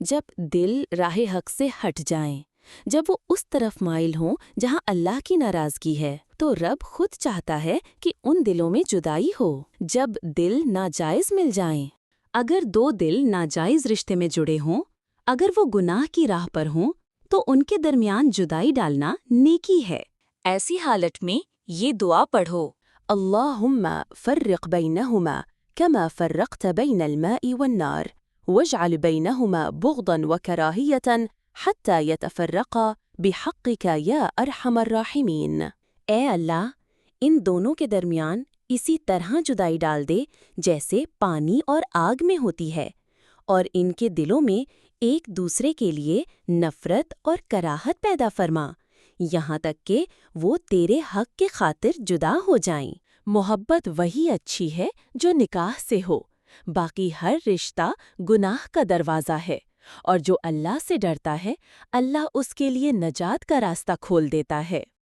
جب دل راہ حق سے ہٹ جائیں، جب وہ اس طرف مائل ہوں جہاں اللہ کی ناراضگی ہے، تو رب خود چاہتا ہے کہ ان دلوں میں جدائی ہو۔ جب دل ناجائز مل جائیں، اگر دو دل ناجائز رشتے میں جڑے ہوں، اگر وہ گناہ کی راہ پر ہوں، تو ان کے درمیان جدائی ڈالنا نیکی ہے۔ ایسی حالت میں یہ دعا پڑھو: اللہم فرق بینہما کما فرقت بین الماء والنار واجعل بینہما بغضا وکراہیۃ حتی یتفرقا بحقک یا ارحم الراحمین۔ اے اللہ، ان دونوں کے درمیان اسی طرح جدائی ڈال دے جیسے پانی اور آگ میں ہوتی ہے، اور ان کے دلوں میں ایک دوسرے کے لیے نفرت اور کراہت پیدا فرما، یہاں تک کہ وہ تیرے حق کے خاطر جدا ہو جائیں۔ محبت وہی اچھی ہے جو نکاح سے ہو، باقی ہر رشتہ گناہ کا دروازہ ہے، اور جو اللہ سے ڈرتا ہے اللہ اس کے لیے نجات کا راستہ کھول دیتا ہے۔